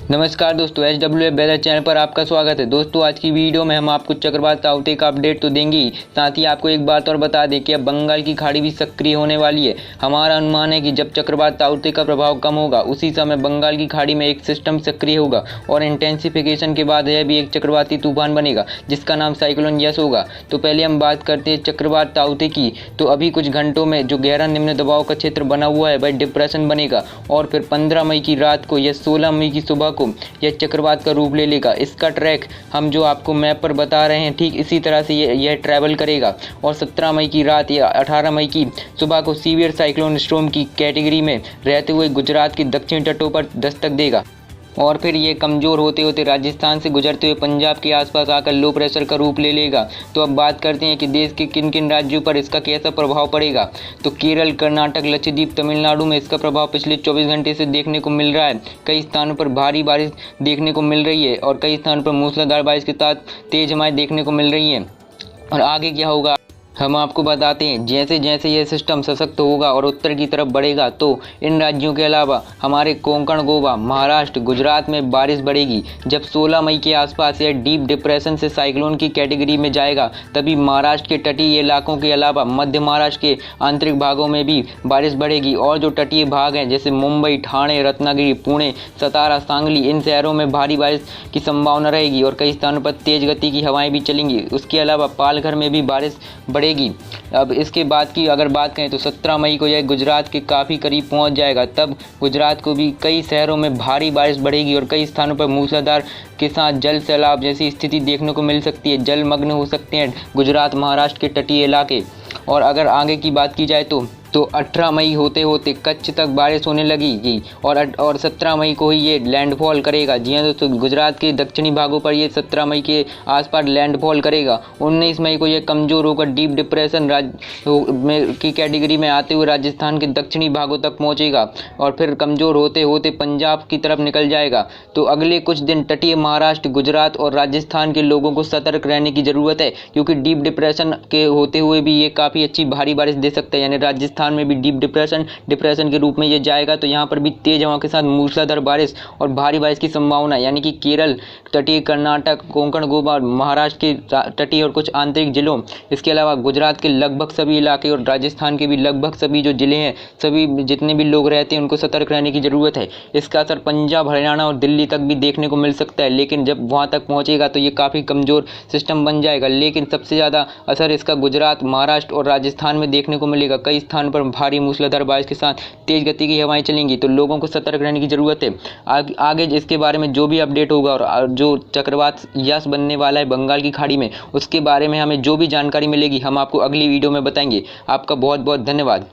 नमस्कार दोस्तों, SWF weather channel पर आपका स्वागत है। दोस्तों, आज की वीडियो में हम आपको चक्रवात ताउते का अपडेट तो देंगे ही, साथ ही आपको एक बात और बता दें कि अब बंगाल की खाड़ी भी सक्रिय होने वाली है। हमारा अनुमान है कि जब चक्रवात ताउते का प्रभाव कम होगा उसी समय बंगाल की खाड़ी में एक सिस्टम सक्रिय होगा और इंटेंसिफिकेशन के बाद यह भी एक चक्रवाती तूफान बनेगा जिसका नाम साइक्लोन यस होगा। तो पहले हम बात करते हैं चक्रवात ताउते की। तो अभी कुछ घंटों में जो गहरा निम्न दबाव का क्षेत्र बना हुआ है वह डिप्रेशन बनेगा और फिर 15 मई की रात को या 16 मई की सुबह को यह चक्रवात का रूप ले लेगा। इसका ट्रैक हम जो आपको मैप पर बता रहे हैं ठीक इसी तरह से यह ट्रैवल करेगा और 17 मई की रात या 18 मई की सुबह को सीवियर साइक्लोन स्टॉर्म की कैटेगरी में रहते हुए गुजरात के दक्षिणी तटों पर दस्तक देगा और फिर ये कमज़ोर होते होते राजस्थान से गुजरते हुए पंजाब के आसपास आकर लो प्रेशर का रूप ले लेगा। तो अब बात करते हैं कि देश के किन किन राज्यों पर इसका कैसा प्रभाव पड़ेगा। तो केरल, कर्नाटक, लक्षद्वीप, तमिलनाडु में इसका प्रभाव पिछले 24 घंटे से देखने को मिल रहा है। कई स्थानों पर भारी बारिश देखने को मिल रही है और कई स्थानों पर मूसलाधार बारिश के साथ तेज हवाएं देखने को मिल रही हैं। और आगे क्या होगा हम आपको बताते हैं। जैसे जैसे यह सिस्टम सशक्त होगा और उत्तर की तरफ बढ़ेगा तो इन राज्यों के अलावा हमारे कोंकण, गोवा, महाराष्ट्र, गुजरात में बारिश बढ़ेगी। जब 16 मई के आसपास यह डीप डिप्रेशन से साइक्लोन की कैटेगरी में जाएगा तभी महाराष्ट्र के तटीय इलाकों के अलावा मध्य महाराष्ट्र के आंतरिक भागों में भी बारिश बढ़ेगी और जो तटीय भाग हैं जैसे मुंबई, ठाणे, रत्नागिरी, पुणे, सतारा, सांगली, इन शहरों में भारी बारिश की संभावना रहेगी और कई स्थानों पर तेज गति की हवाएं भी चलेंगी। उसके अलावा पालघर में भी बारिश बढ़ेगी। अब इसके बाद की अगर बात करें तो 17 मई को यह गुजरात के काफ़ी करीब पहुंच जाएगा। तब गुजरात को भी कई शहरों में भारी बारिश बढ़ेगी और कई स्थानों पर मूसलाधार के साथ जल सैलाब जैसी स्थिति देखने को मिल सकती है। जलमग्न हो सकते हैं गुजरात, महाराष्ट्र के तटीय इलाके। और अगर आगे की बात की जाए तो 18 मई होते होते कच्छ तक बारिश होने लगेगी और 17 मई को ही ये लैंडफॉल करेगा। जी हाँ दोस्तों, गुजरात के दक्षिणी भागों पर ये 17 मई के आसपास लैंडफॉल करेगा। 19 मई को ये कमज़ोर होकर डीप डिप्रेशन की कैटेगरी में आते हुए राजस्थान के दक्षिणी भागों तक पहुँचेगा और फिर कमज़ोर होते होते पंजाब की तरफ निकल जाएगा। तो अगले कुछ दिन तटीय महाराष्ट्र, गुजरात और राजस्थान के लोगों को सतर्क रहने की ज़रूरत है क्योंकि डीप डिप्रेशन के होते हुए भी ये काफ़ी अच्छी भारी बारिश दे सकता है। यानी राजस्थान में भी डीप डिप्रेशन के रूप में ये जाएगा तो यहाँ पर भी तेज हवाओं के साथ मूसलाधार बारिश और भारी बारिश की संभावना। यानी कि केरल, तटीय कर्नाटक, कोंकण, गोवा, महाराष्ट्र के तटीय और कुछ आंतरिक जिलों, इसके अलावा गुजरात के लगभग सभी इलाके और राजस्थान के भी लगभग सभी जो जिले हैं, सभी जितने भी लोग रहते हैं उनको सतर्क रहने की ज़रूरत है। इसका असर पंजाब, हरियाणा और दिल्ली तक भी देखने को मिल सकता है, लेकिन जब वहाँ तक पहुँचेगा तो ये काफ़ी कमज़ोर सिस्टम बन जाएगा। लेकिन सबसे ज़्यादा असर इसका गुजरात, महाराष्ट्र और राजस्थान में देखने को मिलेगा। कई स्थानों पर भारी मूसलाधार बारिश के साथ तेज गति की हवाएं चलेंगी तो लोगों को सतर्क रहने की ज़रूरत है। आगे इसके बारे में जो भी अपडेट होगा और जो चक्रवात यस बनने वाला है बंगाल की खाड़ी में उसके बारे में हमें जो भी जानकारी मिलेगी हम आपको अगली वीडियो में बताएंगे। आपका बहुत बहुत धन्यवाद।